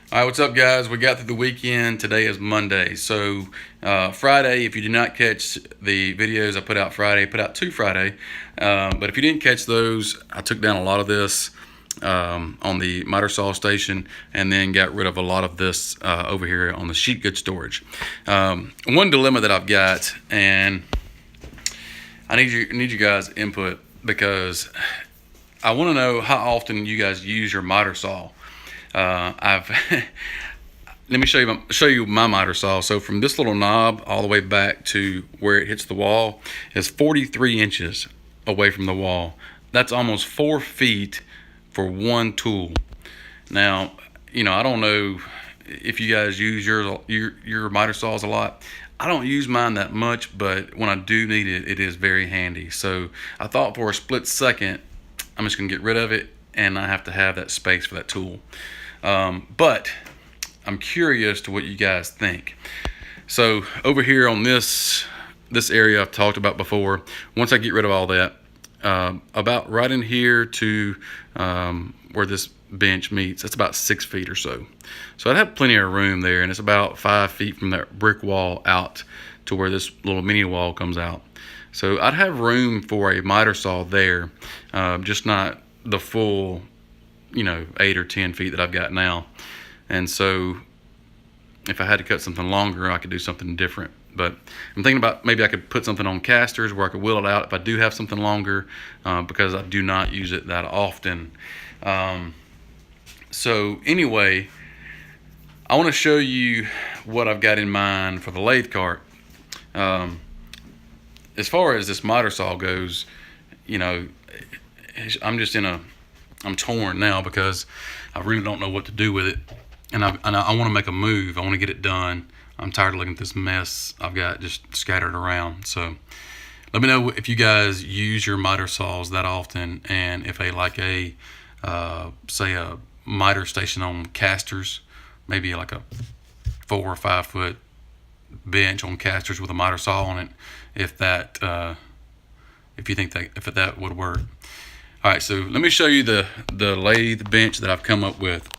All right, what's up, guys? We got through the weekend. Today is Monday. So, Friday, if you did not catch the videos I put out Friday, put out two Friday. But if you didn't catch those, I took down a lot of this on the miter saw station and then got rid of a lot of this over here on the sheet goods storage. One dilemma that I've got, and I need you guys' input because I want to know how often you guys use your miter saw. I've let me show you my miter saw. So from this little knob all the way back to where it hits the wall is 43 inches away from the wall. That's almost 4 feet for one tool. Now, I don't know if you guys use your miter saws a lot. I don't use mine that much, but when I do need it, it is very handy. So I thought for a split second, I'm just gonna get rid of it, and I have to have that space for that tool. But I'm curious to what you guys think. So over here on this area I've talked about before, once I get rid of all that, about right in here to where this bench meets, that's about 6 feet or so. So I'd have plenty of room there, and it's about 5 feet from that brick wall out to where this little mini wall comes out. So I'd have room for a miter saw there, just not the full 8 or 10 feet that I've got now. And so if I had to cut something longer, I could do something different. But I'm thinking about maybe I could put something on casters where I could wheel it out if I do have something longer, because I do not use it that often. So anyway, I want to show you what I've got in mind for the lathe cart. As far as this miter saw goes, I'm just I'm torn now because I really don't know what to do with it, and I want to make a move. I want to get it done. I'm tired of looking at this mess I've got just scattered around. So let me know if you guys use your miter saws that often, and if say a miter station on casters, maybe like a 4 or 5 foot bench on casters with a miter saw on it, if you think that would work. All right, so let me show you the lathe bench that I've come up with.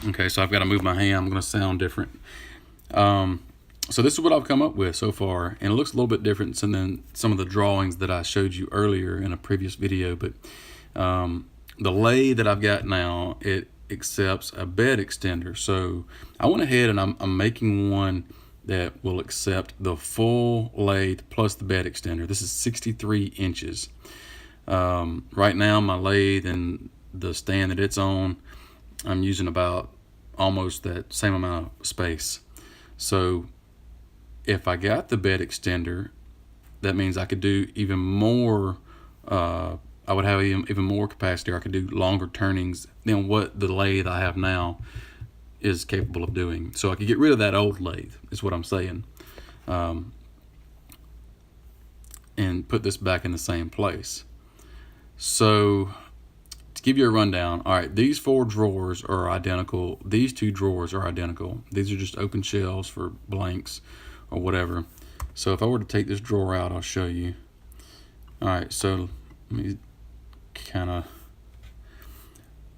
Okay, so I've got to move my hand. I'm going to sound different. So this is what I've come up with so far, and it looks a little bit different than some of the drawings that I showed you earlier in a previous video. But the lathe that I've got now, it accepts a bed extender. So I went ahead and I'm making one that will accept the full lathe plus the bed extender. This is 63 inches. Right now my lathe and the stand that it's on, I'm using about almost that same amount of space. So if I got the bed extender, that means I could do even more. I would have even more capacity, or I could do longer turnings than what the lathe I have now is capable of doing. So I could get rid of that old lathe, is what I'm saying, and put this back in the same place. So to give you a rundown, all right, these 4 drawers are identical. These 2 drawers are identical. These are just open shelves for blanks or whatever. So if I were to take this drawer out, I'll show you. All right, so let me kind of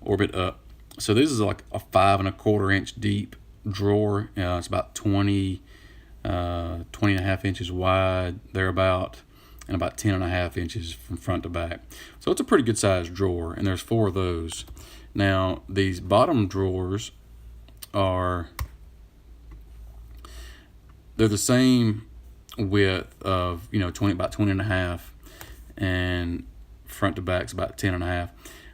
orbit up. So this is like a 5 1/4 inch deep drawer. It's about 20 and a half inches wide, thereabout, and about 10 and a half inches from front to back. So it's a pretty good sized drawer, and there's 4 of those. Now these bottom drawers they're the same width of about 20 and a half, and front to back's about 10 and a half,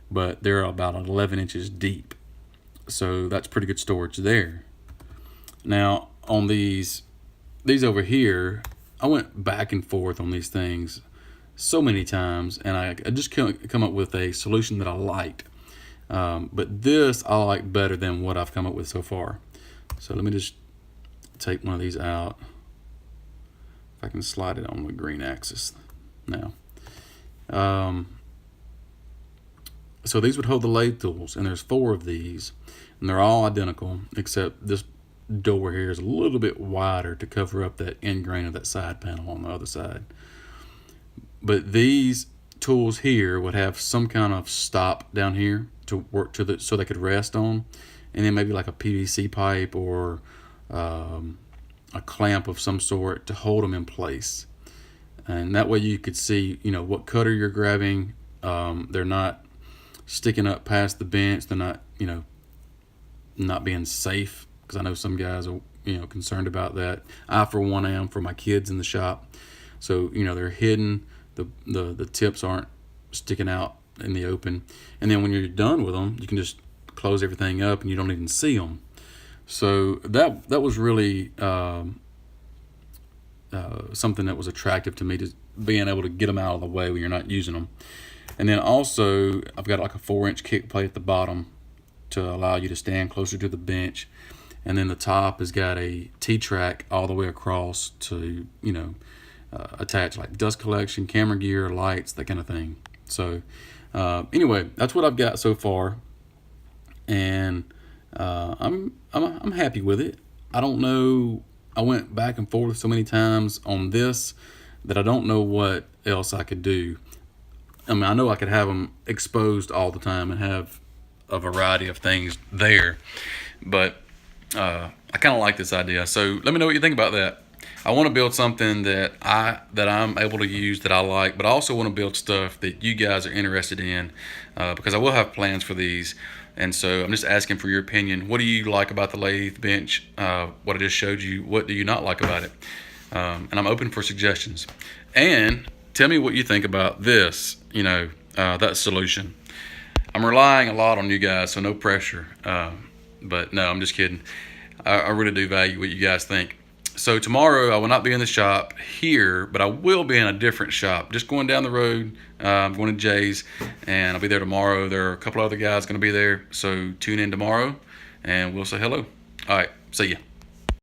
but they're about 11 inches deep. So that's pretty good storage there. Now on these over here, I went back and forth on these things so many times, and I just come up with a solution that I liked. But this I like better than what I've come up with so far. So let me just take one of these out. If I can slide it on the green axis now. So these would hold the lathe tools, and there's 4 of these, and they're all identical, except this door here is a little bit wider to cover up that end grain of that side panel on the other side. But these tools here would have some kind of stop down here to work so they could rest on, and then maybe like a PVC pipe or a clamp of some sort to hold them in place. And that way you could see, what cutter you're grabbing. They're not sticking up past the bench. They're not, not being safe, because I know some guys are, concerned about that. I, for one, am for my kids in the shop. So, they're hidden. The tips aren't sticking out in the open. And then when you're done with them, you can just close everything up and you don't even see them. So that was really something that was attractive to me, to being able to get them out of the way when you're not using them. And then also, I've got like a 4-inch kick plate at the bottom to allow you to stand closer to the bench. And then the top has got a T-track all the way across to, attach like dust collection, camera gear, lights, that kind of thing. So anyway, that's what I've got so far. And I'm happy with it. I don't know. I went back and forth so many times on this that I don't know what else I could do. I mean, I know I could have them exposed all the time and have a variety of things there, but I kind of like this idea. So let me know what you think about that. I want to build something that I'm able to use, that I like, but I also want to build stuff that you guys are interested in, because I will have plans for these. And so I'm just asking for your opinion. What do you like about the lathe bench? What I just showed you, what do you not like about it? And I'm open for suggestions. And tell me what you think about this, that solution. I'm relying a lot on you guys, so no pressure. But no, I'm just kidding. I really do value what you guys think. So tomorrow I will not be in the shop here, but I will be in a different shop, just going down the road. I'm going to Jay's, and I'll be there tomorrow. There are a couple other guys going to be there, so tune in tomorrow, and we'll say hello. All right, see ya.